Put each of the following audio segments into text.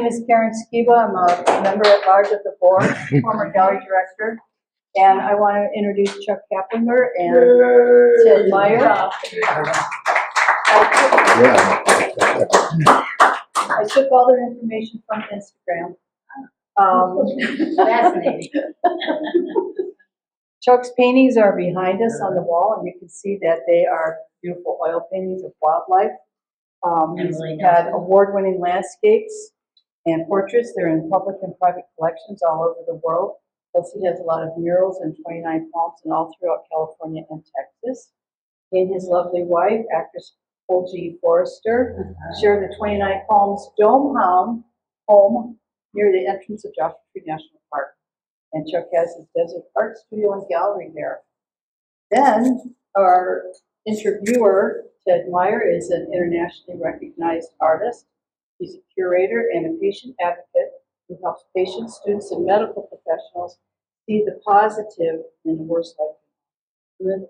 name is Karen Skiba. I'm a member at large of the board, former gallery director. And I want to introduce Chuck Caplinger and Ted Meyer. I took all their information from Instagram. Fascinating. Chuck's paintings are behind us on the wall, and you can see that they are beautiful oil paintings of wildlife. He's had award-winning landscapes and portraits. They're in public and private collections all over the world. Plus, he has a lot of murals in 29 Palms and all throughout California and Texas. He and his lovely wife, actress Olgie Forrester, share the 29 Palms Dome home near the entrance of Joshua Tree National Park. And Chuck has his desert art studio and gallery there. Then our interviewer, Ted Meyer, is an internationally recognized artist. He's a curator and a patient advocate who helps patients, students, and medical professionals see the positive in the worst life.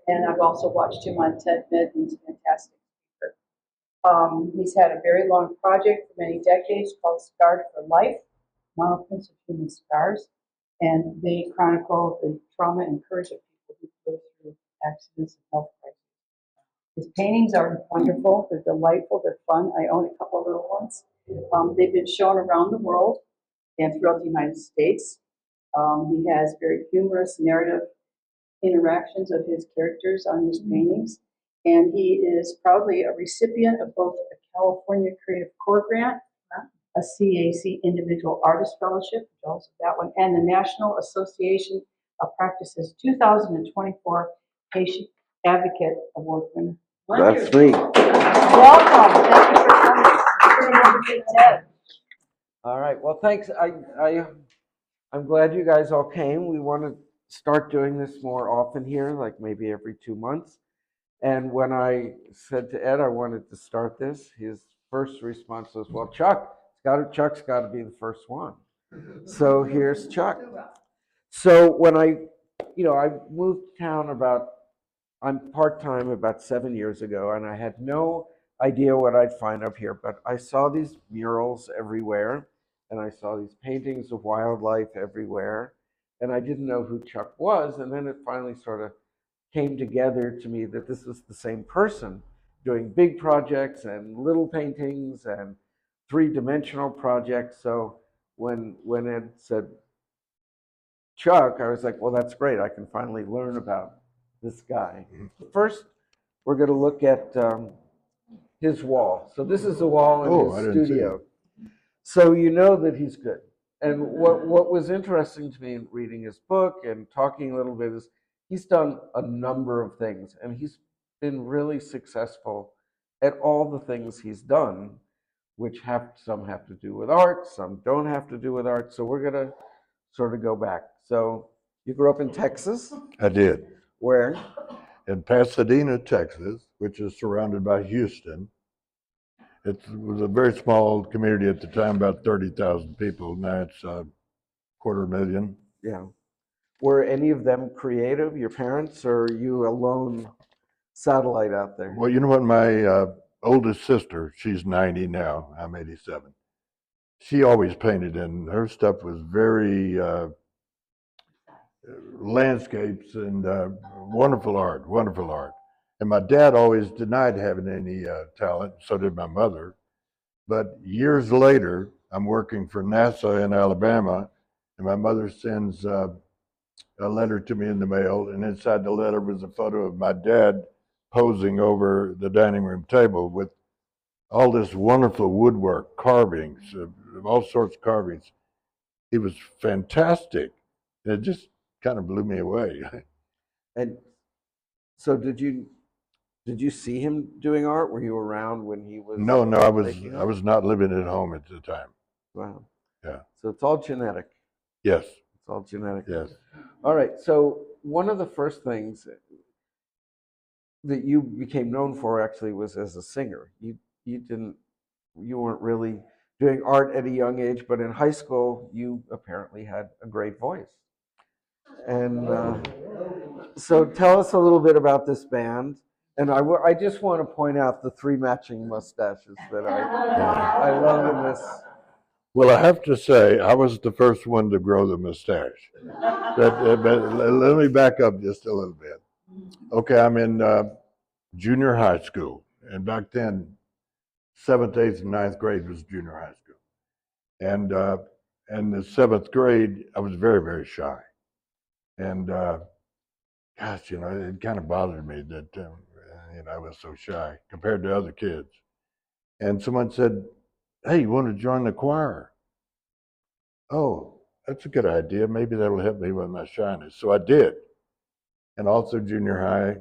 And I've also watched him on TED Med, and he's a fantastic speaker. He's had a very long project for many decades called Scarred for Life, Monoprints of Human Scars, and they chronicle the trauma and courage of people who go through accidents and health crises. His paintings are wonderful, they're delightful, they're fun. I own a couple of little ones. They've been shown around the world and throughout the United States. He has very humorous narrative interactions of his characters on his paintings. And he is proudly a recipient of both a California Creative Corps grant, a CAC Individual Artist Fellowship, which also that one, and the National Association of Practice's 2024 Patient Advocate Award winner. That's me. Welcome. Thank you for coming. Ted. All right. Well, thanks. I'm glad you guys all came. We want to start doing this more often here, like maybe every 2 months. And when I said to Ed I wanted to start this, his first response was, "Well, Chuck's got to be the first one." So here's Chuck. So when I moved to town I'm part-time about 7 years ago, and I had no idea what I'd find up here, but I saw these murals everywhere, and I saw these paintings of wildlife everywhere, and I didn't know who Chuck was, and then it finally sort of came together to me that this was the same person doing big projects and little paintings and three-dimensional projects. So when Ed said Chuck, I was like, well, that's great. I can finally learn about this guy. First, we're going to look at his wall. So this is the wall in his studio. So you know that he's good. And what was interesting to me in reading his book and talking a little bit is he's done a number of things, and he's been really successful at all the things he's done, which some have to do with art, some don't have to do with art. So we're going to sort of go back. So you grew up in Texas? I did. Where? In Pasadena, Texas, which is surrounded by Houston. It was a very small community at the time, about 30,000 people. Now it's 250,000. Yeah. Were any of them creative, your parents, or you a lone satellite out there? Well, you know what? My oldest sister, she's 90 now. I'm 87. She always painted, and her stuff was very landscapes and wonderful art, wonderful art. And my dad always denied having any talent, so did my mother. But years later, I'm working for NASA in Alabama, and my mother sends a letter to me in the mail, and inside the letter was a photo of my dad posing over the dining room table with all this wonderful woodwork, carvings, all sorts of carvings. He was fantastic. It just kind of blew me away. And so did you see him doing art? Were you around when he was? No, I was not living at home at the time. Wow. Yeah. So it's all genetic. Yes. It's all genetic. Yes. All right. So one of the first things that you became known for actually was as a singer. You weren't really doing art at a young age, but in high school you apparently had a great voice. And so tell us a little bit about this band. And I just want to point out the three matching mustaches that I love in this. Well, I have to say, I was the first one to grow the mustache. But let me back up just a little bit. Okay, I'm in junior high school, and back then, seventh, eighth, and ninth grade was junior high school. And in the seventh grade, I was very, very shy. And gosh, it kind of bothered me that I was so shy compared to other kids. And someone said, "Hey, you want to join the choir?" Oh, that's a good idea. Maybe that'll help me with my shyness. So I did. And also junior high,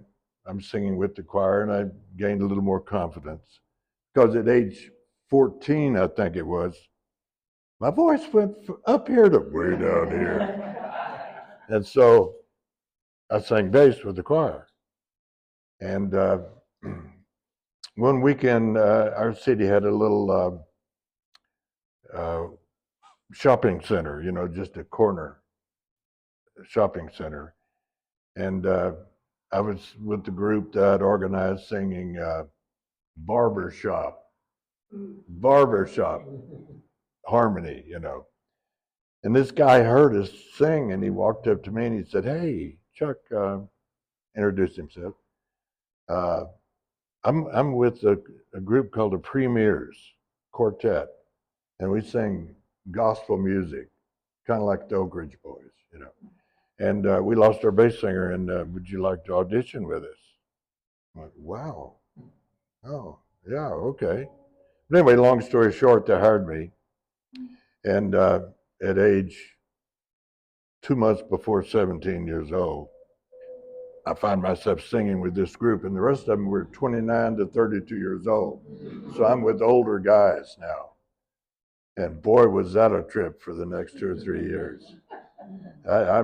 I'm singing with the choir, and I gained a little more confidence. Because at age 14, I think it was, my voice went up here to way down here. And so I sang bass with the choir. And one weekend, our city had a little shopping center, just a corner shopping center. And I was with the group that organized singing barbershop harmony, And this guy heard us sing, and he walked up to me and he said, "Hey, Chuck," introduced himself. I'm with a group called the Premiers Quartet, and we sing gospel music, kind of like the Oak Ridge Boys. And we lost our bass singer, and would you like to audition with us? I'm like, wow. Oh, yeah, okay. But anyway, long story short, they hired me. And at age 2 months before 17 years old, I find myself singing with this group, and the rest of them were 29 to 32 years old. So I'm with older guys now. And boy, was that a trip for the next 2 or 3 years. I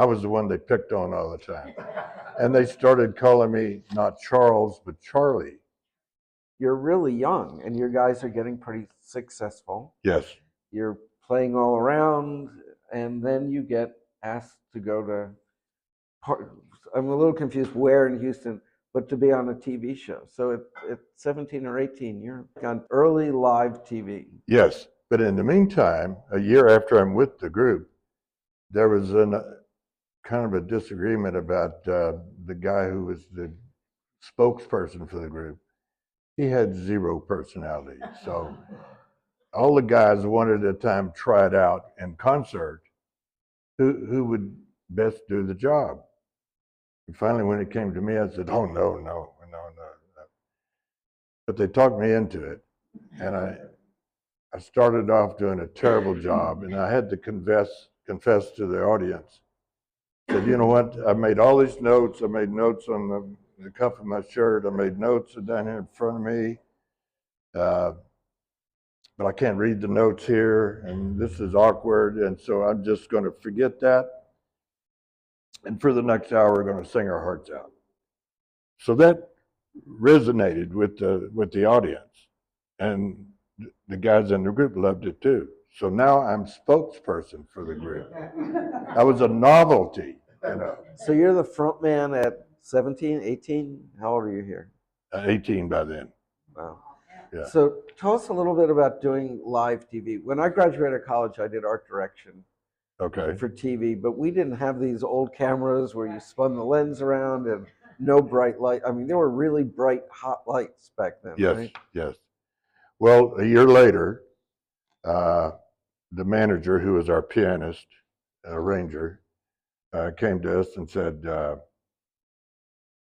was the one they picked on all the time. And they started calling me not Charles, but Charlie. You're really young, and your guys are getting pretty successful. Yes. You're playing all around, and then you get asked to go to. I'm a little confused where in Houston, but to be on a TV show. So at 17 or 18, you're on early live TV. Yes, but in the meantime, a year after I'm with the group, there was kind of a disagreement about the guy who was the spokesperson for the group. He had zero personality. So all the guys one at a time tried out in concert who would best do the job. And finally, when it came to me, I said, "Oh, no. But they talked me into it. And I started off doing a terrible job, and I had to confess to the audience. I said, "You know what? I made all these notes. I made notes on the cuff of my shirt. I made notes down here in front of me. But I can't read the notes here, and this is awkward, and so I'm just going to forget that. And for the next hour, we're going to sing our hearts out." So that resonated with the audience, and the guys in the group loved it too. So now I'm spokesperson for the group. I was a novelty, So you're the front man at 17, 18? How old are you here? 18 by then. Wow. Yeah. So tell us a little bit about doing live TV. When I graduated college, I did art direction Okay. for TV, but we didn't have these old cameras where you spun the lens around and no bright light. I mean, there were really bright, hot lights back then, Yes, right? yes. Well, a year later, the manager, who was our pianist, arranger, came to us and said,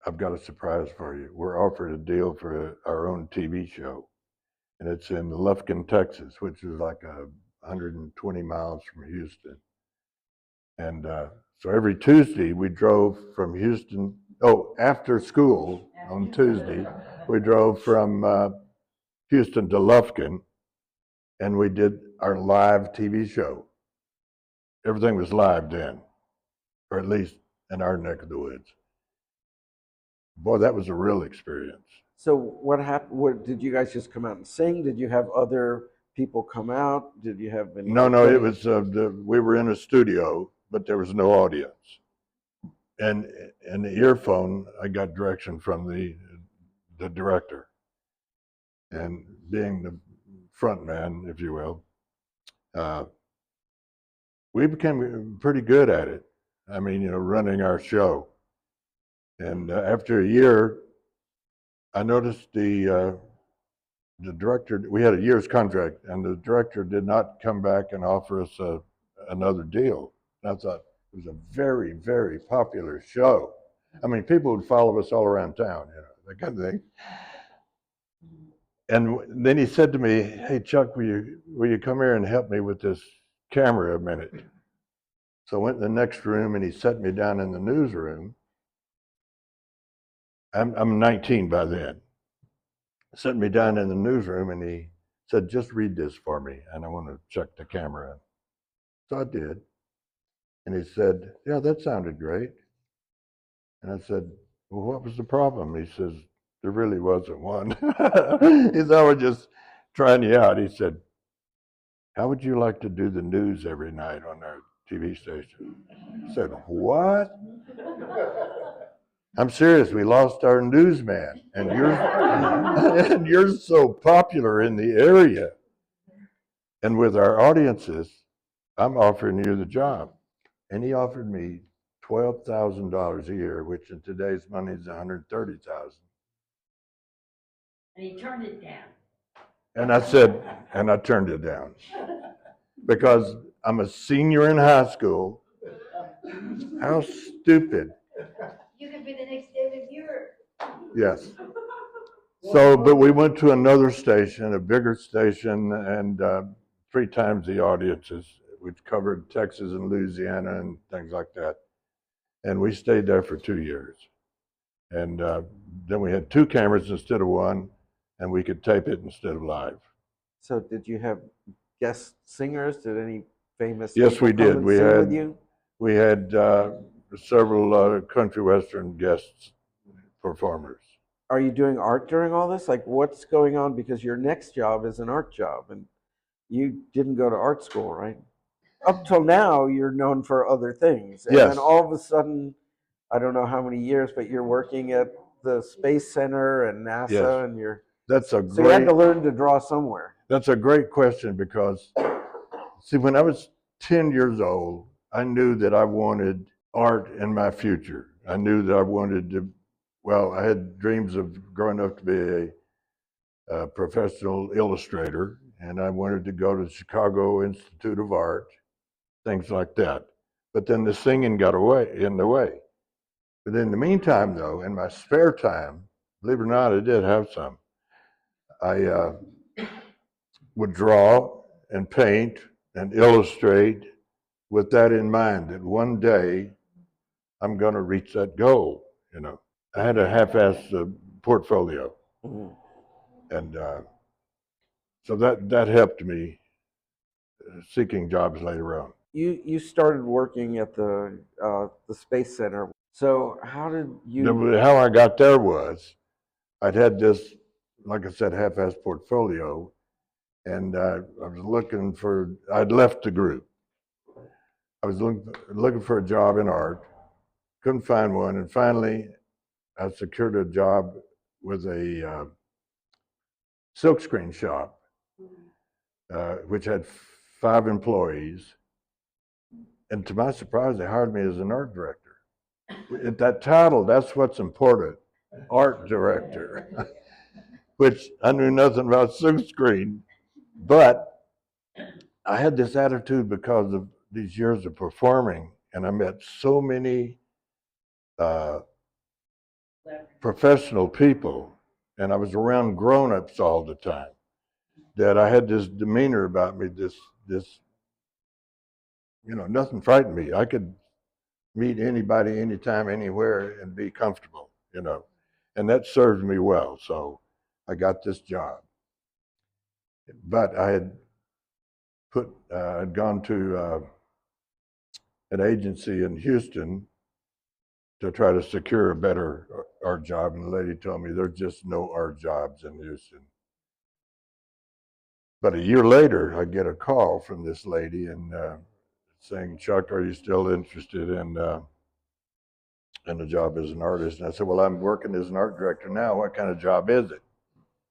"I've got a surprise for you. We're offered a deal for our own TV show. And it's in Lufkin, Texas, which is like 120 miles from Houston." And so every Tuesday we drove from Houston. Oh, after school on Tuesday, we drove from Houston to Lufkin, and we did our live TV show. Everything was live then, or at least in our neck of the woods. Boy, that was a real experience. So what happened? What, did you guys just come out and sing? Did you have other people come out? Did you have any? No, it was we were in a studio, but there was no audience. And in the earphone, I got direction from the director. And being the front man, if you will, we became pretty good at it. I mean, running our show. And after a year, I noticed the director, we had a year's contract, and the director did not come back and offer us another deal. And I thought, it was a very, very popular show. I mean, people would follow us all around town, that kind of thing. And then he said to me, "Hey, Chuck, will you come here and help me with this camera a minute?" So I went in the next room, and he set me down in the newsroom. I'm 19 by then. Set me down in the newsroom, and he said, "Just read this for me, and I want to check the camera." So I did. And he said, "Yeah, that sounded great." And I said, "Well, what was the problem?" He says, "There really wasn't one." He said, "I was just trying you out." He said, "How would you like to do the news every night on our TV station?" I said, "What?" "I'm serious. We lost our newsman, and and you're so popular in the area. And with our audiences, I'm offering you the job." And he offered me $12,000 a year, which in today's money is $130,000. And he turned it down. And I turned it down because I'm a senior in high school. How stupid. You could be the next David Muir. Yes. So, but we went to another station, a bigger station, and 3 times the audiences, which covered Texas and Louisiana and things like that. And we stayed there for 2 years. And then we had 2 cameras instead of 1, and we could tape it instead of live. So did you have guest singers? Did any famous Yes, people we come did. and sing with you? We had several country western guests performers. Are you doing art during all this? Like, what's going on? Because your next job is an art job, and you didn't go to art school, right? Up till now, you're known for other things. And Yes. then all of a sudden, I don't know how many years, but you're working at the Space Center and NASA, Yes. and you're That's a so you had great. to learn to draw somewhere. That's a great question because, see, when I was 10 years old, I knew that I wanted art in my future. I knew that I wanted to. Well, I had dreams of growing up to be a professional illustrator, and I wanted to go to the Chicago Institute of Art, things like that. But then the singing got in the way. But in the meantime, though, in my spare time, believe it or not, I did have some. I would draw and paint and illustrate with that in mind, that one day I'm going to reach that goal. I had a half-assed portfolio. Mhm. And so that helped me seeking jobs later on. You started working at the Space Center. So how did you? How I got there was I'd had this, like I said, half-assed portfolio, and I was looking for. I'd left the group. I was looking for a job in art, couldn't find one, and finally I secured a job with a silkscreen shop, which had 5 employees. And to my surprise, they hired me as an art director. At that title, that's what's important, art director, which I knew nothing about silkscreen. But I had this attitude because of these years of performing, and I met so many professional people, and I was around grown-ups all the time, that I had this demeanor about me, this nothing frightened me. I could meet anybody, anytime, anywhere, and be comfortable, and that served me well. So I got this job. But I had I'd gone to an agency in Houston to try to secure a better art job, and the lady told me there's just no art jobs in Houston. But a year later, I get a call from this lady and saying, "Chuck, are you still interested in a job as an artist?" And I said, "Well, I'm working as an art director now. What kind of job is it?"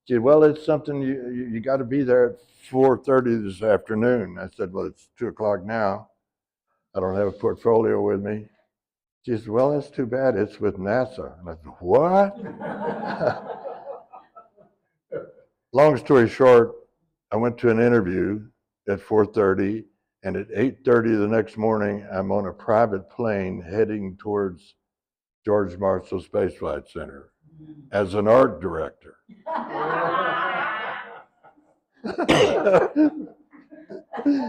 She said, well, it's something you got to be there at 4:30 this afternoon. I said, well, it's 2 o'clock now. I don't have a portfolio with me. She said, well, that's too bad. It's with NASA. And I said, what? Long story short, I went to an interview at 4:30, and at 8:30 the next morning, I'm on a private plane heading towards George Marshall Space Flight Center as an art director.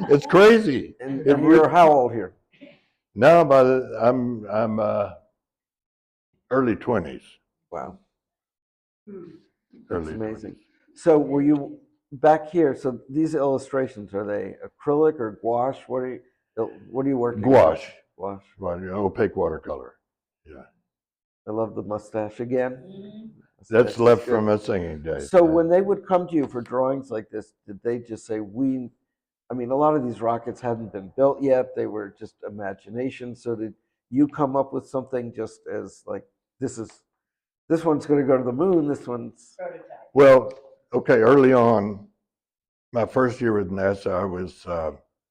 It's crazy. And you're how old here? Now, I'm early 20s. Wow. Early Amazing. 20s. So were you back here? So these illustrations, are they acrylic or gouache? What are you working on? Gouache. Gouache. Well, opaque watercolor. Yeah. I love the mustache again. That's Mustache left is good. from my singing days. So when they would come to you for drawings like this, did they just say, I mean, a lot of these rockets hadn't been built yet. They were just imagination. So did you come up with something just as like, this one's going to go to the moon, this one's... Well, okay, early on, my first year with NASA, I was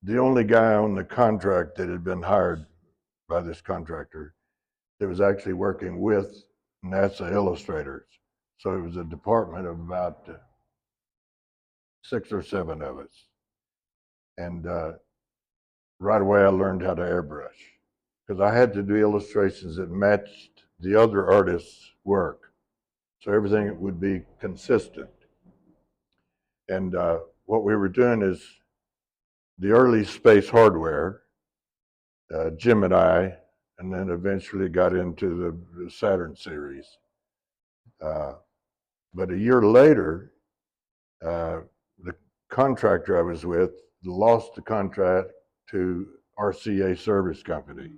the only guy on the contract that had been hired by this contractor that was actually working with NASA illustrators. So it was a department of about 6 or 7 of us. And right away I learned how to airbrush because I had to do illustrations that matched the other artists' work. So everything would be consistent. And what we were doing is the early space hardware, Gemini, and then eventually got into the Saturn series. But a year later, the contractor I was with lost the contract to RCA Service Company.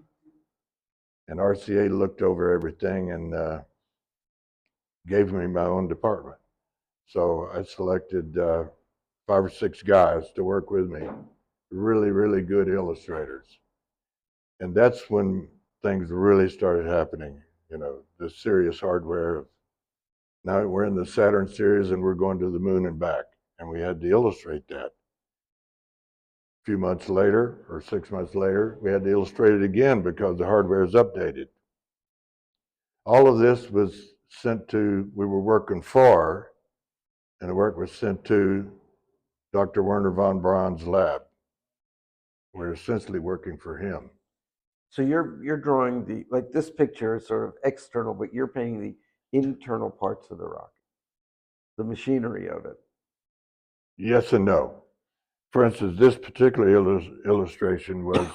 And RCA looked over everything and gave me my own department. So I selected 5 or 6 guys to work with me, really, really good illustrators. And that's when things really started happening, the serious hardware. Now we're in the Saturn series and we're going to the moon and back. And we had to illustrate that. A few months later, or 6 months later, we had to illustrate it again because the hardware is updated. All of this was we were working for, and the work was sent to Dr. Werner von Braun's lab. We're essentially working for him. So you're drawing like this picture is sort of external, but you're painting the internal parts of the rocket, the machinery of it. Yes and no. For instance, this particular illustration was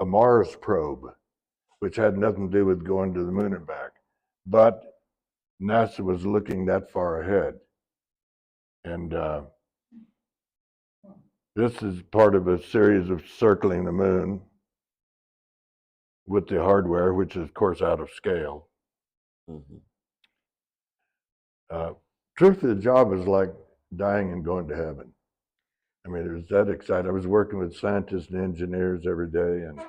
a Mars probe, which had nothing to do with going to the moon and back. But NASA was looking that far ahead. And this is part of a series of circling the moon with the hardware, which is, of course, out of scale. Mm-hmm. Truth of the job is like dying and going to heaven. I mean, it was that exciting. I was working with scientists and engineers every day, and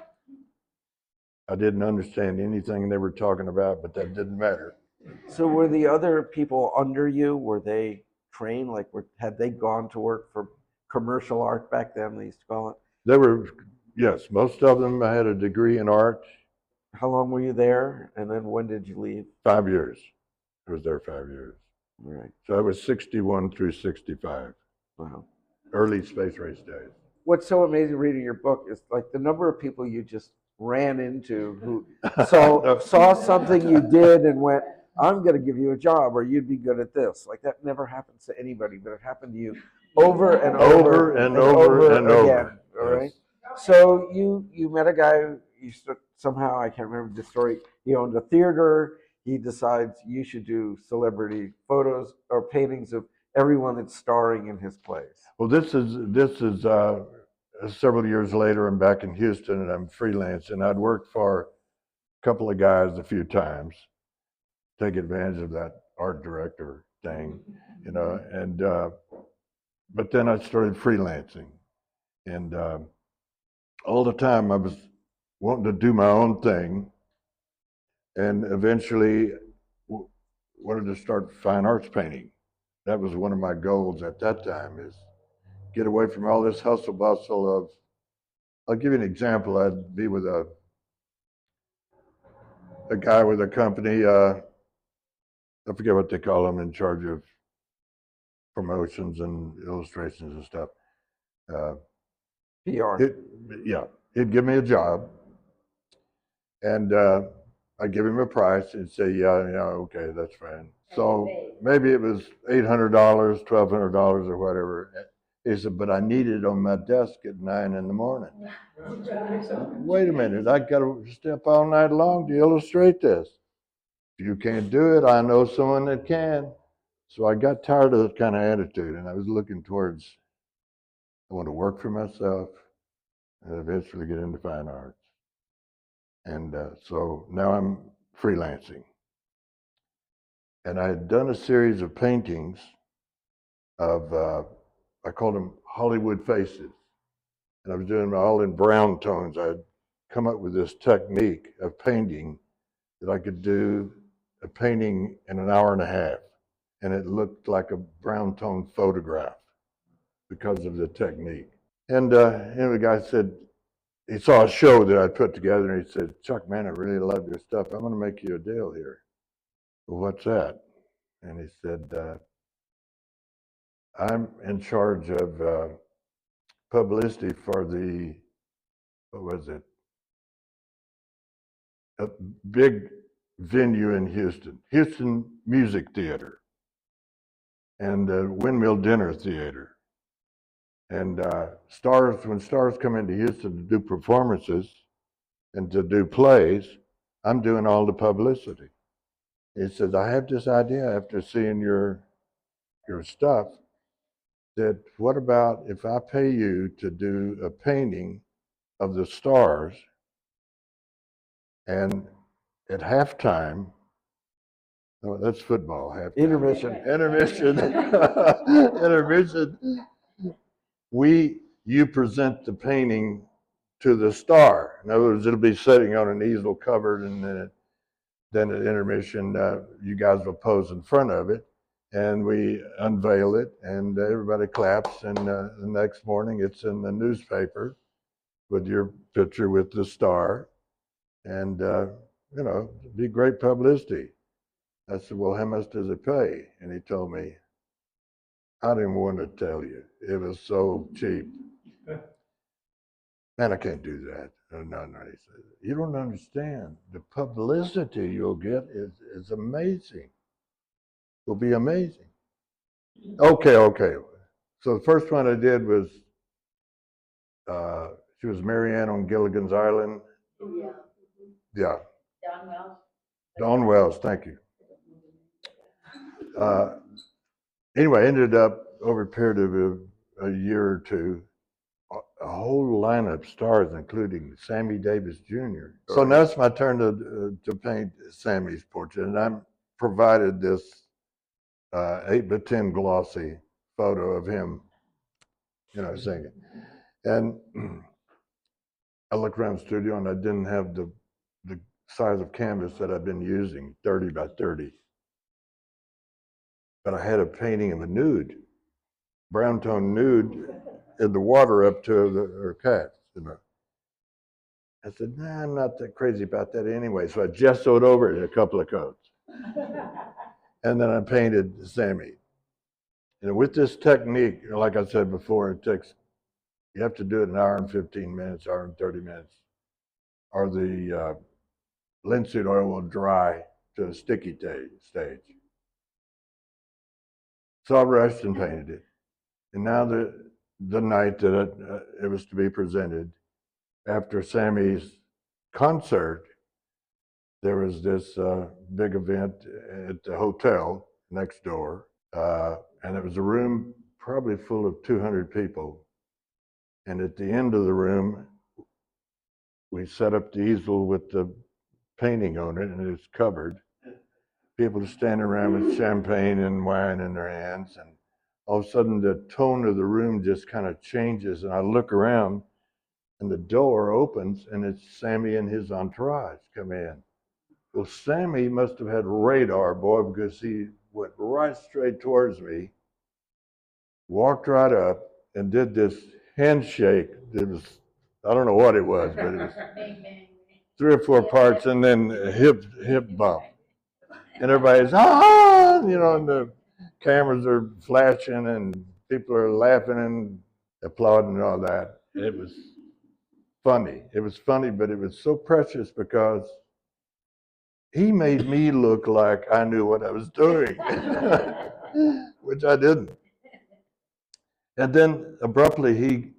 I didn't understand anything they were talking about, but that didn't matter. So were the other people under you, were they trained? Like, had they gone to work for commercial art back then, they used to call it? They were, yes, most of them had a degree in art. How long were you there? And then when did you leave? 5 years. I was there 5 years. Right. So I was 61 through 65. Wow. Early space race days. What's so amazing reading your book is like the number of people you just ran into who saw something you did and went, I'm going to give you a job, or you'd be good at this. Like that never happens to anybody, but it happened to you over and over and over and over. Again, all right. So you met a guy. Somehow I can't remember the story. He owned a theater. He decides you should do celebrity photos or paintings of everyone that's starring in his plays. Well, this is several years later. I'm back in Houston and I'm freelancing. I'd worked for a couple of guys a few times, take advantage of that art director thing, and but then I started freelancing, and all the time I was wanting to do my own thing, and eventually wanted to start fine arts painting. that was one of my goals at that time, is get away from all this hustle bustle of, I'll give you an example. I'd be with a guy with a company, I forget what they call them, in charge of promotions and illustrations and stuff. PR. He'd give me a job, and I'd give him a price and say, yeah, okay, that's fine. So maybe it was $800, $1,200 or whatever. He said, but I need it on my desk at 9 in the morning. Wait a minute, I got to stay up all night long to illustrate this. If you can't do it, I know someone that can. So I got tired of that kind of attitude, and I was looking towards, I want to work for myself and eventually get into fine arts. And so now I'm freelancing. And I had done a series of paintings of, I called them Hollywood faces. And I was doing them all in brown tones. I had come up with this technique of painting that I could do a painting in an hour and a half. And it looked like a brown tone photograph because of the technique. And the guy said, he saw a show that I put together, and he said, Chuck, man, I really love your stuff. I'm going to make you a deal here. Well, what's that? And he said, I'm in charge of publicity for the, what was it? A big venue in Houston Music Theater, and Windmill Dinner Theater. And when stars come into Houston to do performances and to do plays, I'm doing all the publicity. He says, I have this idea after seeing your stuff, that what about if I pay you to do a painting of the stars, and at halftime, no, that's football, halftime. Intermission. Intermission, you present the painting to the star. In other words, it'll be sitting on an easel covered, and then at intermission, you guys will pose in front of it, and we unveil it, and everybody claps, and the next morning it's in the newspaper with your picture with the star, and it'd be great publicity. I said, well, how much does it pay? And he told me, I didn't want to tell you. It was so cheap. Man, I can't do that. No. He said, you don't understand. The publicity you'll get is amazing. Will be amazing. Okay. So the first one I did was, she was Marianne on Gilligan's Island. Yeah. Don Wells. Dawn Wells, thank you. Anyway, I ended up over a period of a year or two, a whole lineup of stars, including Sammy Davis Jr. So now it's my turn to paint Sammy's portrait, and I'm provided this 8x10 glossy photo of him, singing. And I looked around the studio, and I didn't have the size of canvas that I've been using, 30 by 30. But I had a painting of a nude, brown tone nude, in the water up to her cats, I said, nah, I'm not that crazy about that anyway. So I gessoed over it in a couple of coats. And then I painted Sammy. And with this technique, like I said before, you have to do it an hour and 15 minutes, hour and 30 minutes, or the linseed oil will dry to a sticky stage. So I rushed and painted it. And now the night that it was to be presented, after Sammy's concert, there was this big event at the hotel next door, and it was a room probably full of 200 people. And at the end of the room, we set up the easel with the painting on it, and it's covered. People are standing around with champagne and wine in their hands, and all of a sudden the tone of the room just kind of changes, and I look around, and the door opens, and it's Sammy and his entourage come in. Well, Sammy must have had radar, boy, because he went right straight towards me walked right up and did this handshake. It was, I don't know what it was, but it was three or four parts, and then a hip bump. And everybody's, ah, and the cameras are flashing and people are laughing and applauding and all that. It was funny. It was funny, but it was so precious because he made me look like I knew what I was doing, which I didn't. And then abruptly he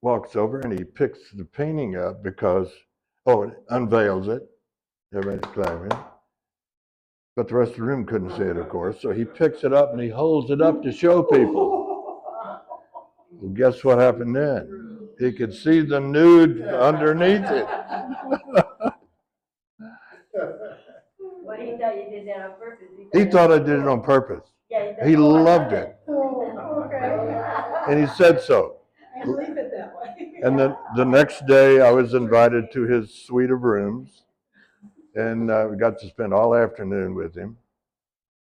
walks over and he picks the painting up because, unveils it. Everybody's clapping. But the rest of the room couldn't see it, of course. So he picks it up and he holds it up to show people. Well, guess what happened then? He could see the nude underneath it. Well, he thought you did that on purpose. He thought I did it on purpose. Yeah, He loved it. Oh, okay. And he said so. I believe it that way. And then the next day I was invited to his suite of rooms, and we got to spend all afternoon with him.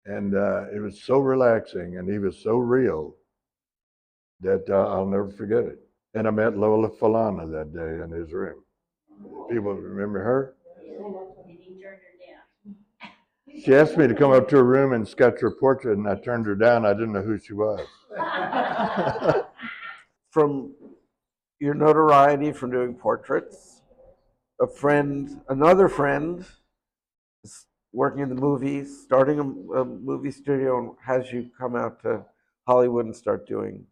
And it was so relaxing, and he was so real that I'll never forget it. And I met Lola Falana that day in his room. People remember her? And he turned her down. She asked me to come up to her room and sketch her portrait, and I turned her down. I didn't know who she was. From your notoriety from doing portraits, another friend, is working in the movies, starting a movie studio, and has you come out to Hollywood and start doing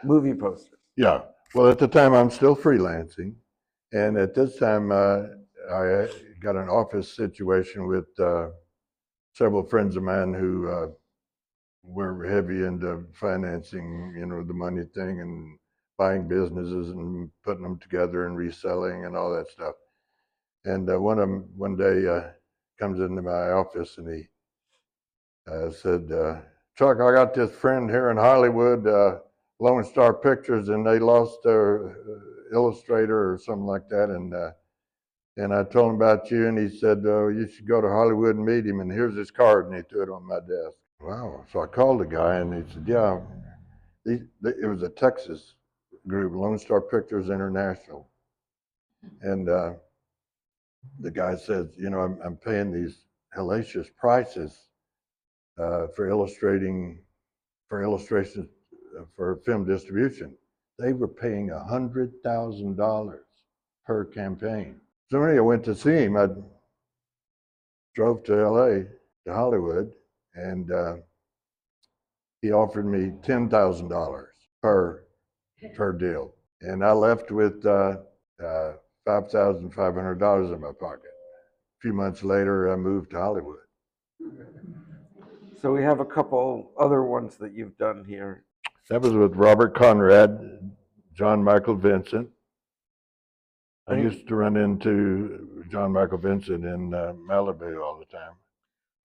movie posters. Yeah. Well, at the time, I'm still freelancing. And at this time, I got an office situation with several friends of mine who were heavy into financing, the money thing and buying businesses and putting them together and reselling and all that stuff. And one of them one day comes into my office and he said, Chuck, I got this friend here in Hollywood, Lone Star Pictures, and they lost their illustrator or something like that. And I told him about you, and he said, you should go to Hollywood and meet him, and here's his card, and he threw it on my desk. Wow. So I called the guy, and he said, yeah, it was a Texas group, Lone Star Pictures International. And the guy says, I'm paying these hellacious prices for illustrations for film distribution. They were paying $100,000 per campaign. So anyway, I went to see him. I drove to LA, to Hollywood, and he offered me $10,000 per deal. And I left with $5,500 in my pocket. A few months later, I moved to Hollywood. So we have a couple other ones that you've done here. That was with Robert Conrad, John Michael Vincent. I used to run into John Michael Vincent in Malibu all the time.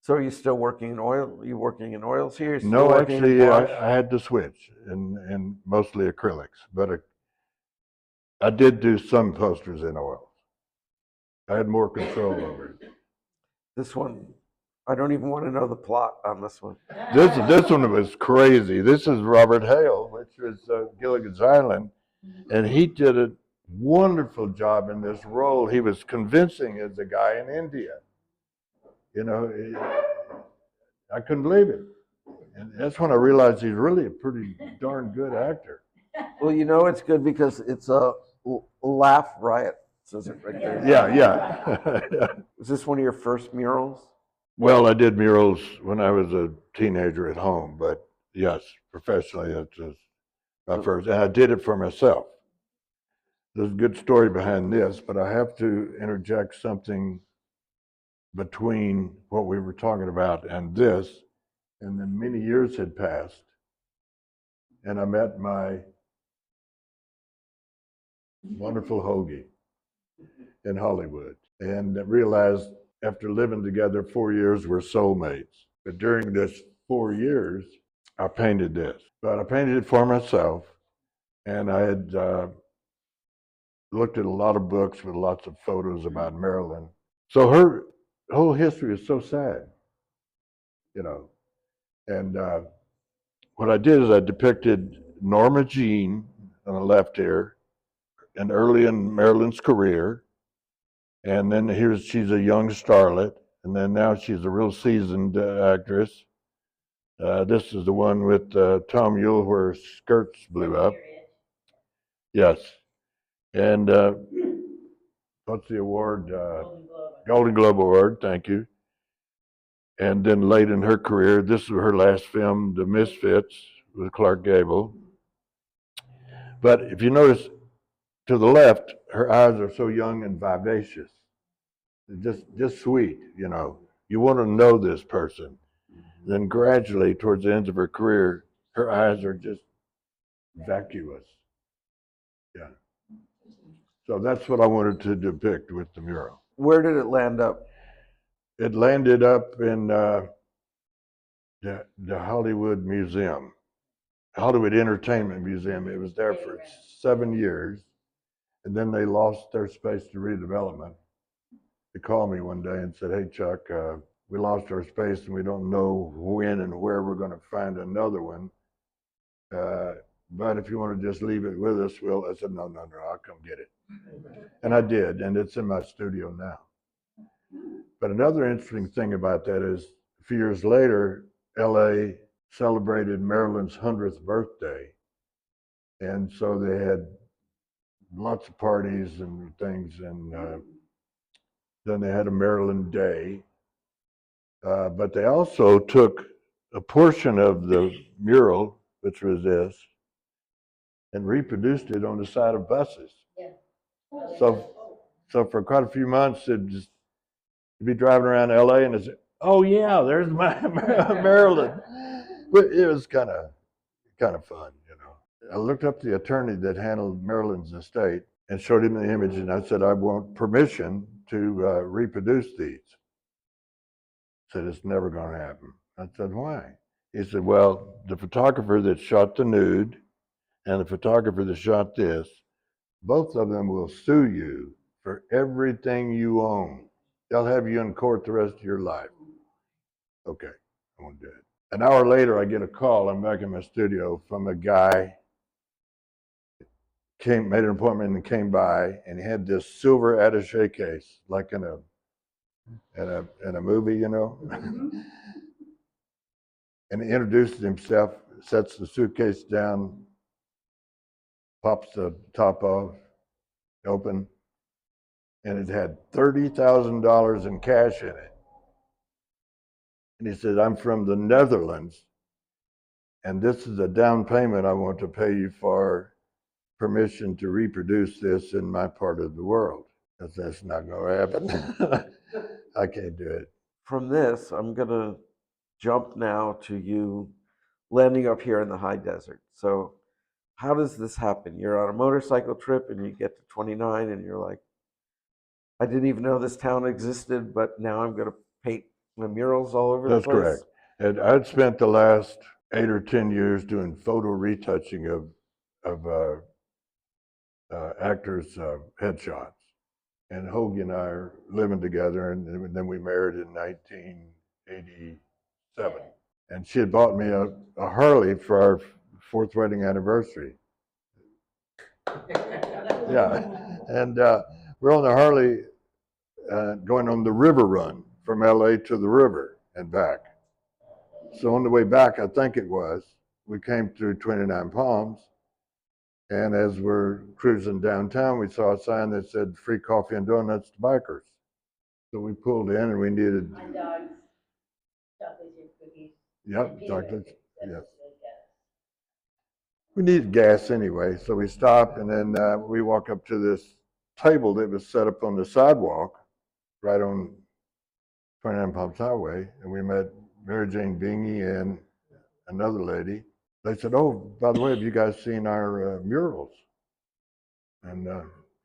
So are you still working in oil? Are you working in oils here? No, actually, I had to switch, and mostly acrylics. But I did do some posters in oils. I had more control over it. This one, I don't even want to know the plot on this one. This one was crazy. This is Robert Hale, which was Gilligan's Island, and he did a wonderful job in this role. He was convincing as a guy in India. I couldn't believe it. And that's when I realized he's really a pretty darn good actor. Well, it's good because it's a laugh riot, says it right there. Yeah. Was this one of your first murals? Well, I did murals when I was a teenager at home, but yes, professionally, that's just my first. And I did it for myself. There's a good story behind this, but I have to interject something between what we were talking about and this. And then many years had passed, and I met my wonderful Hoagie in Hollywood, and realized after living together 4 years, we're soulmates. But during this 4 years, I painted this. But I painted it for myself, and I had looked at a lot of books with lots of photos about Marilyn. So her whole history is so sad, and what I did is I depicted Norma Jean on the left here, and early in Marilyn's career, and then she's a young starlet, and then now she's a real seasoned actress. This is the one with Tom Yule where her skirts blew up. Yes, and what's the award? Golden Globe Award. Thank you. And then late in her career, this is her last film, The Misfits, with Clark Gable. But if you notice to the left, her eyes are so young and vivacious. Just sweet, you know. You want to know this person. Then gradually, towards the end of her career, her eyes are just vacuous. Yeah. So that's what I wanted to depict with the mural. Where did it land up? It landed up in the Hollywood Museum, Hollywood Entertainment Museum. It was there for 7 years, and then they lost their space to redevelopment. They called me one day and said, "Hey, Chuck, we lost our space and we don't know when and where we're going to find another one. But if you want to just leave it with us, I said, no, I'll come get it. And I did, and it's in my studio now. But another interesting thing about that is a few years later, LA celebrated Marilyn's 100th birthday. And so they had lots of parties and things, and then they had a Marilyn Day. But they also took a portion of the mural, which was this, and reproduced it on the side of buses. Yeah. So for quite a few months, you'd be driving around LA and it's, oh yeah, there's my Marilyn. But it was kind of fun, you know. I looked up the attorney that handled Marilyn's estate and showed him the image, and I said, I want permission to reproduce these. He said, it's never going to happen. I said, why? He said, well, the photographer that shot the nude and the photographer that shot this, both of them will sue you for everything you own. They'll have you in court the rest of your life. Okay, I won't do it. An hour later, I get a call. I'm back in my studio from a guy. Made an appointment and came by, and he had this silver attaché case, like in a movie, you know. And he introduces himself, sets the suitcase down, pops the top off, open, and it had $30,000 in cash in it. And he said, I'm from the Netherlands, and this is a down payment I want to pay you for permission to reproduce this in my part of the world. That's not going to happen. I can't do it. From this, I'm going to jump now to you landing up here in the high desert. So how does this happen? You're on a motorcycle trip and you get to Twentynine and you're like, I didn't even know this town existed, but now I'm going to paint the murals all over the place? That's correct. And I'd spent the last 8 or 10 years doing photo retouching of actors' headshots. And Hoagie and I are living together, and then we married in 1987. And she had bought me a Harley for our 4th wedding anniversary. Yeah, and we're on the Harley going on the river run from LA to the river and back. So on the way back, I think it was, we came through 29 Palms, and as we're cruising downtown, we saw a sign that said free coffee and donuts to bikers. So we pulled in and we needed... My dogs, chocolates and cookies. Yep, chocolates, yes. We needed gas anyway, so we stopped, and then we walk up to this table that was set up on the sidewalk right on 29 Palms Highway, and we met Mary Jane Bingy and another lady. They said, oh, by the way, have you guys seen our murals? And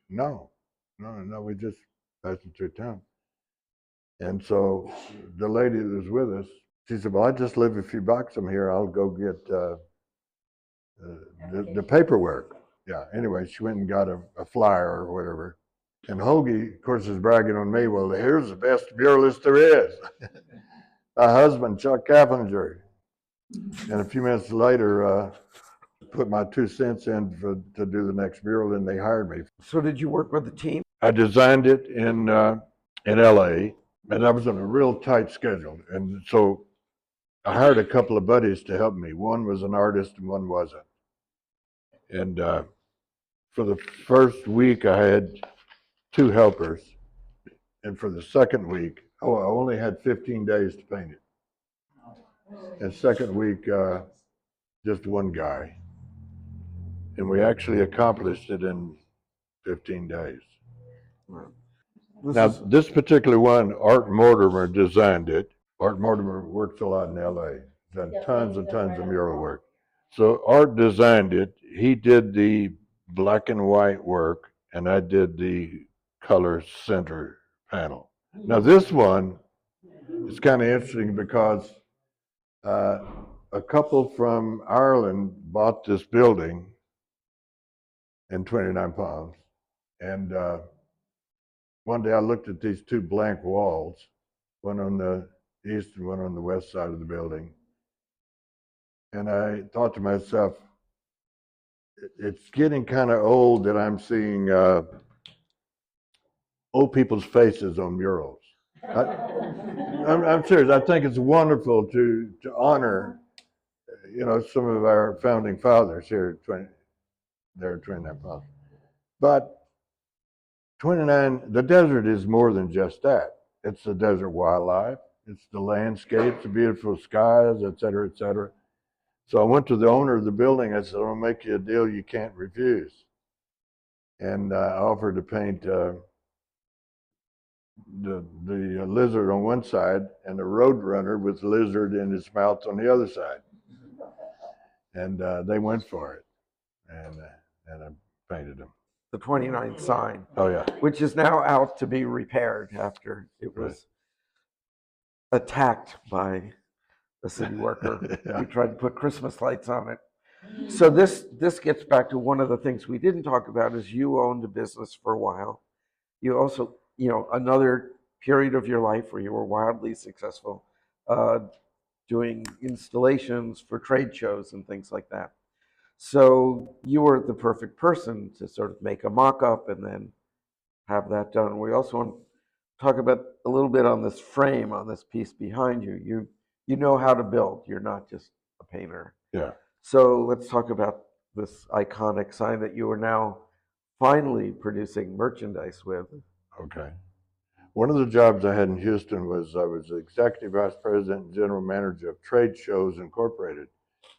no, we just passing through town. And so the lady that was with us, she said, well, I just live a few blocks from here. I'll go get the paperwork. Yeah, anyway, she went and got a flyer or whatever. And Hoagie, of course, is bragging on me, well, here's the best muralist there is. My husband, Chuck Caplinger. And a few minutes later, put my 2 cents in to do the next mural, and they hired me. So did you work with the team? I designed it in LA, and I was on a real tight schedule. And so I hired a couple of buddies to help me. One was an artist and one wasn't. And for the first week, I had 2 helpers. And for the second week, I only had 15 days to paint it. And second week, just one guy. And we actually accomplished it in 15 days. Now, this particular one, Art Mortimer designed it. Art Mortimer works a lot in LA, done tons and tons of mural work. So Art designed it. He did the black and white work, and I did the color center panel. Now, this one is kind of interesting because a couple from Ireland bought this building in 29 Palms, and one day I looked at these 2 blank walls, one on the east and one on the west side of the building. And I thought to myself, it's getting kind of old that I'm seeing old people's faces on murals. I'm serious. I think it's wonderful to honor, some of our founding fathers here at 29 Palms. But 29, the desert is more than just that. It's the desert wildlife. It's the landscapes, the beautiful skies, et cetera, et cetera. So I went to the owner of the building. I said, I'll make you a deal you can't refuse. And I offered to paint the lizard on one side and the road runner with the lizard in his mouth on the other side. And they went for it. And I painted them. The 29 sign. Oh, yeah. Which is now out to be repaired after it was attacked by a city worker who tried to put Christmas lights on it. So this gets back to one of the things we didn't talk about is you owned a business for a while. You also, another period of your life where you were wildly successful, doing installations for trade shows and things like that. So you were the perfect person to sort of make a mock-up and then have that done. We also want to talk about a little bit on this frame, on this piece behind you. You know how to build. You're not just a painter. Yeah. So let's talk about this iconic sign that you are now finally producing merchandise with. Okay. One of the jobs I had in Houston was I was the executive vice president and general manager of Trade Shows Incorporated.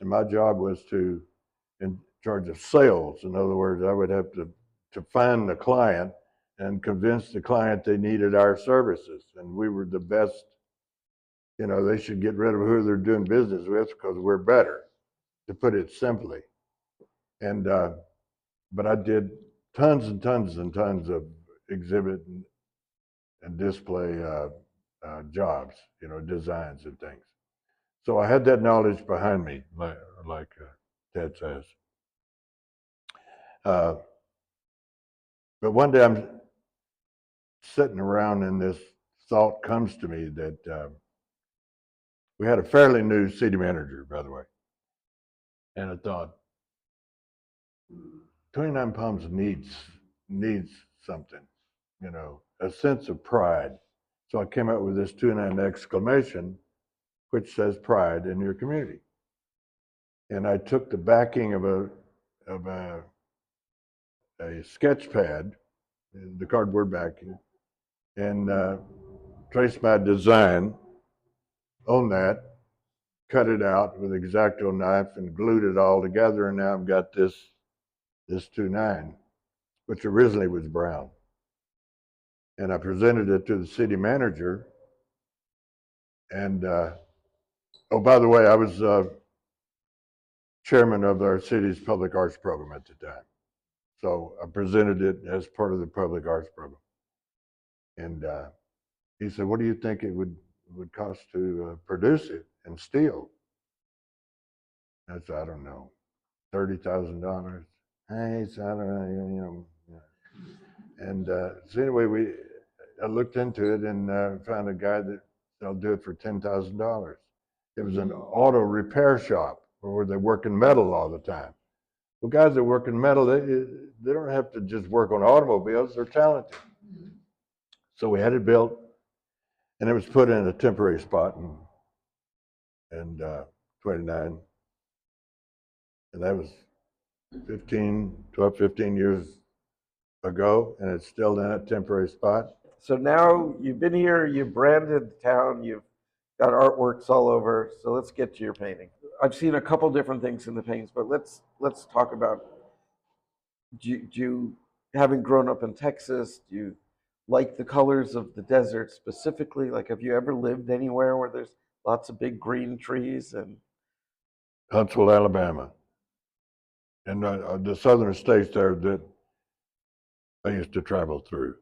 And my job was in charge of sales. In other words, I would have to find the client and convince the client they needed our services. And we were the best, they should get rid of who they're doing business with because we're better, to put it simply. And, but I did tons and tons and tons of exhibit and display jobs, designs and things. So I had that knowledge behind me, like Ted says. But one day I'm sitting around and this thought comes to me that we had a fairly new city manager, by the way. And I thought, 29 Palms needs something, a sense of pride. So I came up with this 29 exclamation, which says pride in your community. And I took the backing of a sketch pad, the cardboard backing, and traced my design on that, cut it out with an X-Acto knife and glued it all together. And now I've got this 29, which originally was brown. And I presented it to the city manager. And, oh, by the way, I was chairman of our city's public arts program at the time. So I presented it as part of the public arts program. And he said, what do you think it would cost to produce it in steel? I said, I don't know, $30,000. He said, I don't know, And so anyway, I looked into it and found a guy that I'll do it for $10,000. It was an auto repair shop where they work in metal all the time. Well, guys that work in metal, they don't have to just work on automobiles, they're talented. So we had it built, and it was put in a temporary spot in Twentynine. And that was 12, 15 years ago, and it's still in that temporary spot. So now you've been here, you've branded the town, you've got artworks all over. So let's get to your painting. I've seen a couple different things in the paintings, but let's talk about, do you, having grown up in Texas, do you like the colors of the desert specifically? Like, have you ever lived anywhere where there's lots of big green trees? And Huntsville, Alabama, and the southern states there that I used to travel through.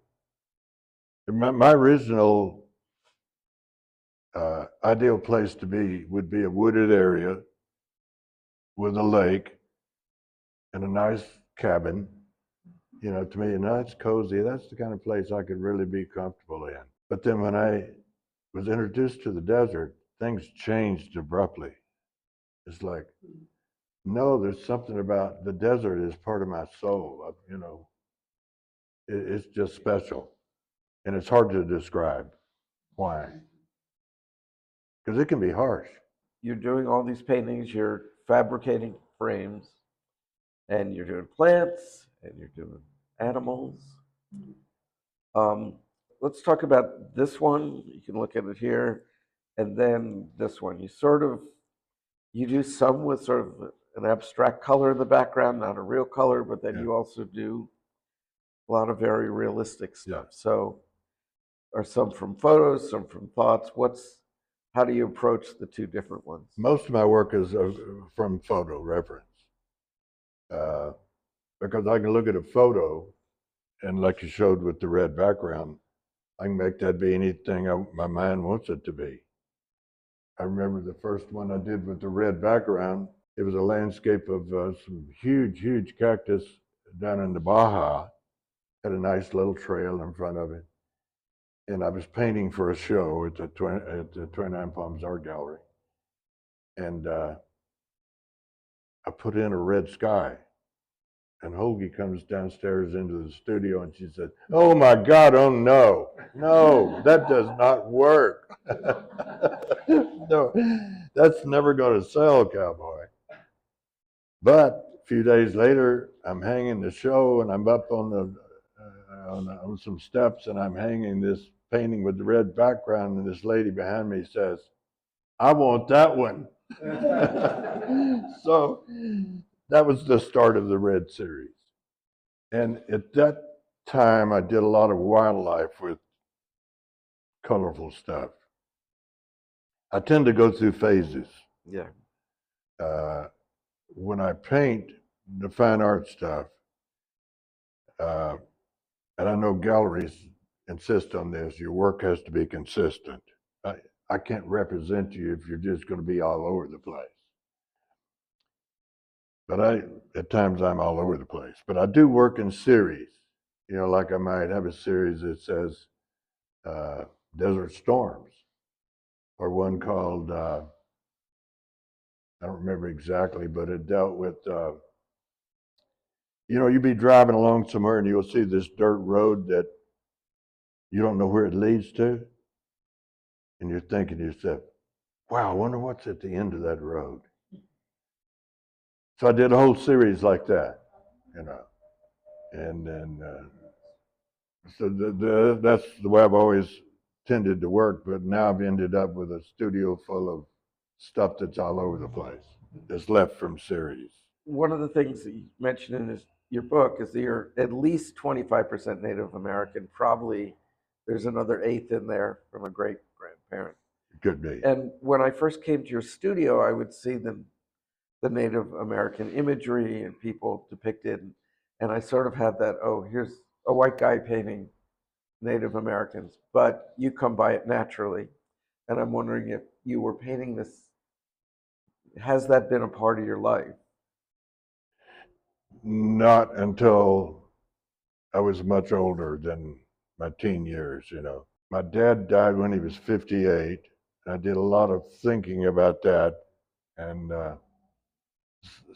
And my original ideal place to be would be a wooded area with a lake and a nice cabin. You know, to me, a nice, cozy, that's the kind of place I could really be comfortable in. But then when I was introduced to the desert, things changed abruptly. It's like, no, there's something about the desert is part of my soul. You know, it's just special. And it's hard to describe why. Because it can be harsh. you're doing all these paintings, you're fabricating frames, and you're doing plants, and you're doing animals. Let's talk about this one. You can look at it here, and then this one. You do some with sort of an abstract color in the background, not a real color, but then you also do a lot of very realistic stuff. So, are some from photos, some from thoughts? How do you approach the two different ones? Most of my work is from photo reference. Because I can look at a photo, and like you showed with the red background, I can make that be anything my mind wants it to be. I remember the first one I did with the red background. It was a landscape of some huge, huge cactus down in the Baja. Had a nice little trail in front of it. And I was painting for a show at the 29 Palms Art Gallery. And I put in a red sky. And Hoagie comes downstairs into the studio and she said, "Oh my God, oh no, that does not work." No, that's never going to sell, cowboy. But a few days later, I'm hanging the show and I'm up on on some steps and I'm hanging this painting with the red background, and this lady behind me says, "I want that one." So that was the start of the Red series. And at that time, I did a lot of wildlife with colorful stuff. I tend to go through phases. Yeah. When I paint the fine art stuff, and I know galleries insist on this, your work has to be consistent. I can't represent you if you're just going to be all over the place. But at times I'm all over the place. But I do work in series. You know, like I might have a series that says Desert Storms, or one called, I don't remember exactly, but it dealt with, you know, you'd be driving along somewhere and you'll see this dirt road that you don't know where it leads to. And you're thinking to yourself, wow, I wonder what's at the end of that road. So I did a whole series like that, you know. And then, so that's the way I've always tended to work, but now I've ended up with a studio full of stuff that's all over the place, that's left from series. One of the things that you mentioned in your book is that you're at least 25% Native American. Probably there's another eighth in there from a great grandparent. It could be. And when I first came to your studio, I would see the Native American imagery and people depicted. And I sort of had that, oh, here's a white guy painting Native Americans, but you come by it naturally. And I'm wondering if you were painting this, has that been a part of your life? Not until I was much older than my teen years, you know. My dad died when he was 58, I did a lot of thinking about that, and a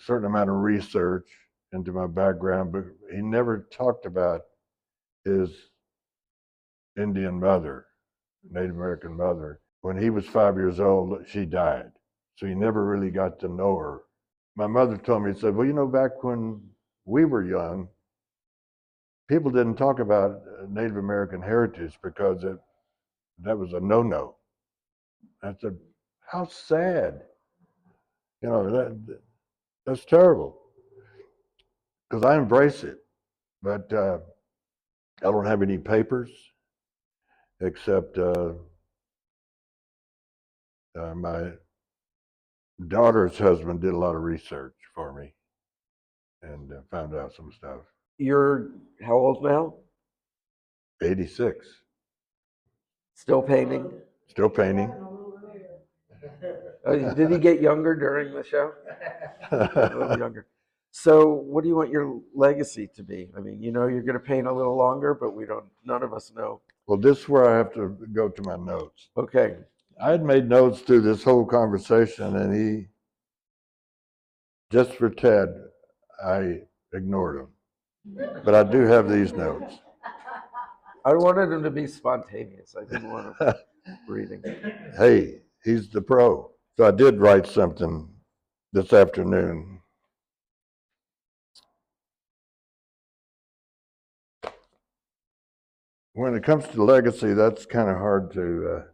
certain amount of research into my background, but he never talked about his Indian mother, Native American mother. When he was 5 years old, she died. So he never really got to know her. My mother told me, said, well, you know, back when we were young, people didn't talk about Native American heritage because that was a no-no. I said, how sad. You know, that's terrible. Because I embrace it. But I don't have any papers except my daughter's husband did a lot of research for me and found out some stuff. You're how old now? 86, Still painting? still painting. Did he get younger during the show? A little younger. So, what do you want your legacy to be? I mean, you know, you're going to paint a little longer, but none of us know. Well, this is where I have to go to my notes. Okay. I had made notes through this whole conversation, and just for Ted, I ignored him. But I do have these notes. I wanted him to be spontaneous. I didn't want him reading. Hey, he's the pro. So I did write something this afternoon. When it comes to legacy, that's kind of hard to,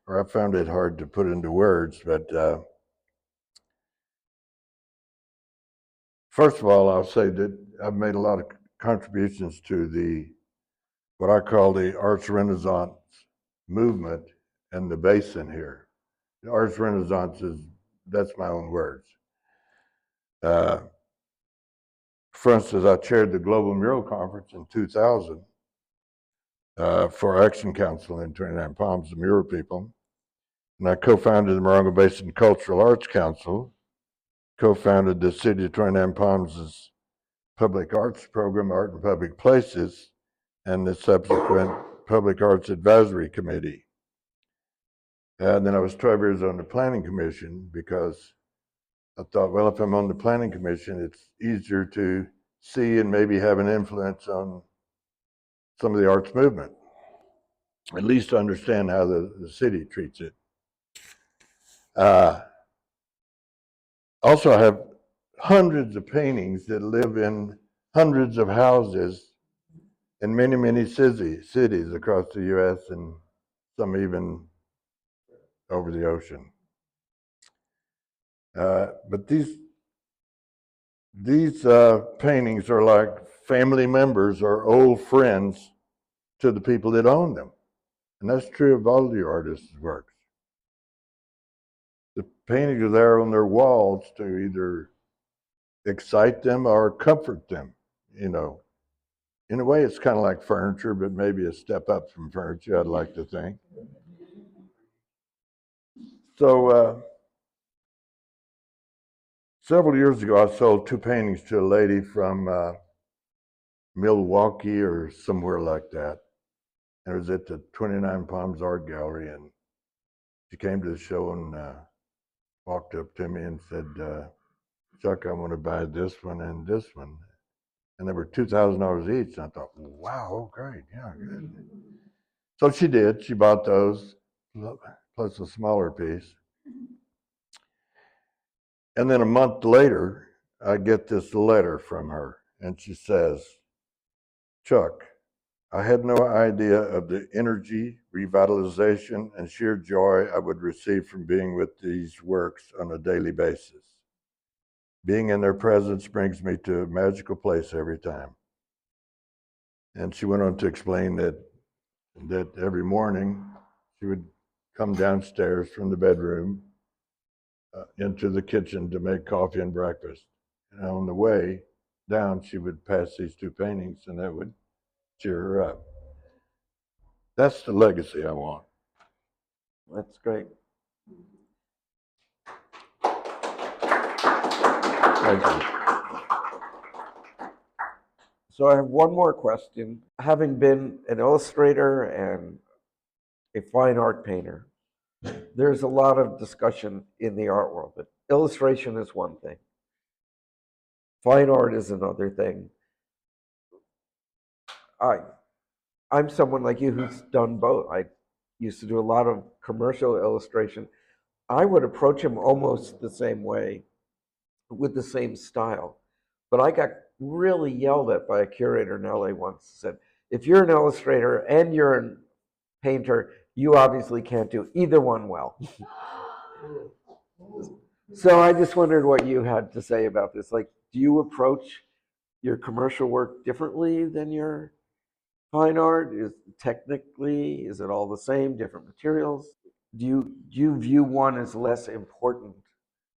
or I found it hard to put into words, but first of all, I'll say that I've made a lot of contributions to what I call the Arts Renaissance movement and the basin here. The Arts Renaissance that's my own words. For instance, I chaired the Global Mural Conference in 2000 for Action Council in Twentynine Palms, the mural people. And I co-founded the Morongo Basin Cultural Arts Council, co-founded the City of Twentynine Palms' public arts program, Art in Public Places, and the subsequent Public Arts Advisory Committee. And then I was 12 years on the Planning Commission because I thought, well, if I'm on the Planning Commission, it's easier to see and maybe have an influence on some of the arts movement, at least to understand how the city treats it. Also, I have hundreds of paintings that live in hundreds of houses in many, many cities across the U.S. and some even over the ocean. But these paintings are like family members or old friends to the people that own them. And that's true of all the artists' works. The paintings are there on their walls to either excite them or comfort them, you know. In a way, it's kind of like furniture, but maybe a step up from furniture, I'd like to think. So several years ago, I sold 2 paintings to a lady from Milwaukee or somewhere like that. And it was at the Twentynine Palms Art Gallery, and she came to the show and walked up to me and said, Chuck, I want to buy this one and this one. And they were $2,000 each. And I thought, wow, great, yeah, good. So she did. She bought those, plus a smaller piece. And then a month later, I get this letter from her, and she says, Chuck, I had no idea of the energy, revitalization, and sheer joy I would receive from being with these works on a daily basis. Being in their presence brings me to a magical place every time. And she went on to explain that every morning she would come downstairs from the bedroom into the kitchen to make coffee and breakfast. And on the way down, she would pass these 2 paintings, and that would cheer her up. That's the legacy I want. That's great. Thank you. So I have one more question. Having been an illustrator and a fine art painter, there's a lot of discussion in the art world, but illustration is one thing. Fine art is another thing. I'm someone like you who's done both. I used to do a lot of commercial illustration. I would approach him almost the same way, with the same style. But I got really yelled at by a curator in LA once. Said, if you're an illustrator and you're a painter, you obviously can't do either one well. So I just wondered what you had to say about this. Like, do you approach your commercial work differently than your fine art? Is it all the same, different materials? Do you view one as less important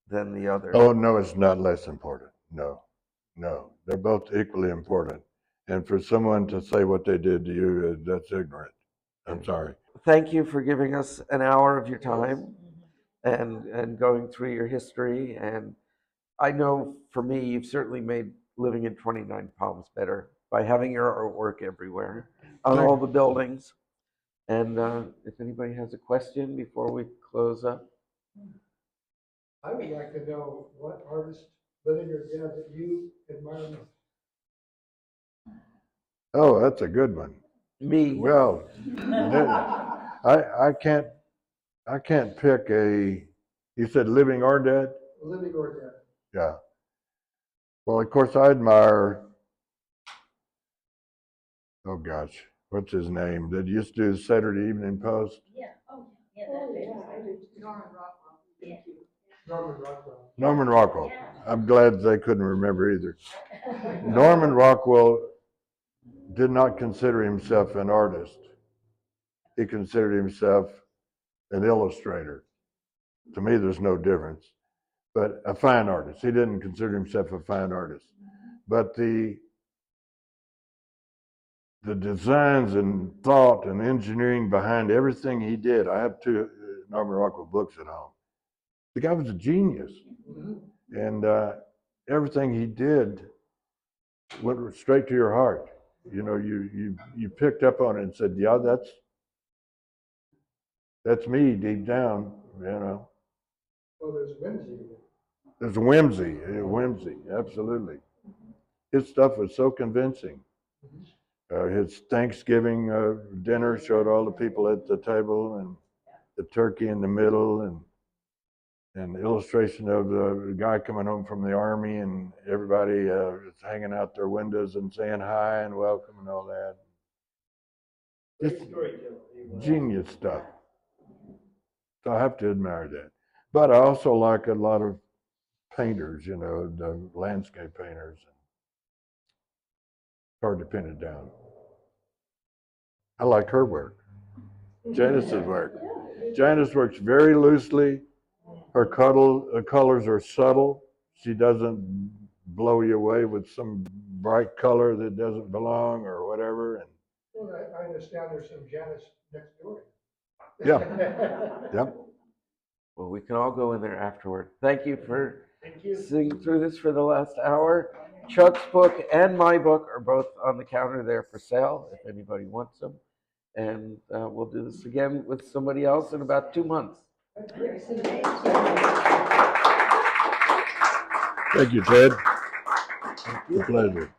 than the other? Oh, no, it's not less important. No, no. They're both equally important. And for someone to say what they did to you, that's ignorant. I'm sorry. Thank you for giving us an hour of your time and going through your history. And I know for me, you've certainly made living in 29 Palms better by having your artwork everywhere on all the buildings. And if anybody has a question before we close up. I would like to know what artist, living or dead, that you admire most. Oh, that's a good one. Me. Well, I can't pick a, you said living or dead? Living or dead. Yeah. Well, of course, I admire, oh gosh, what's his name? That used to do the Saturday Evening Post? Yeah, oh, yeah, Oh, that's yeah, it. I do. Norman Rockwell. Yeah. Norman Rockwell. Norman Rockwell. Yeah. I'm glad they couldn't remember either. Norman Rockwell did not consider himself an artist. He considered himself an illustrator. To me, there's no difference, but a fine artist. He didn't consider himself a fine artist. But the designs and thought and engineering behind everything he did, I have two Norman Rockwell books at home. The guy was a genius. And everything he did went straight to your heart. You know, you picked up on it and said, yeah, that's me deep down, you know. Well, there's whimsy. There's whimsy, absolutely. His stuff was so convincing. His Thanksgiving dinner showed all the people at the table and the turkey in the middle and the illustration of the guy coming home from the army and everybody is hanging out their windows and saying hi and welcome and all that. Just genius stuff. So I have to admire that. But I also like a lot of painters, you know, the landscape painters. It's hard to pin it down. I like her work. Janice's work. Janice works very loosely. Her colors are subtle. She doesn't blow you away with some bright color that doesn't belong or whatever. And Well, I understand there's some Janice next door. yeah, yep. Well, we can all go in there afterward. Thank you for sitting through this for the last hour. Chuck's book and my book are both on the counter there for sale if anybody wants them. And we'll do this again with somebody else in about 2 months. Thank you, Ted. It's a pleasure.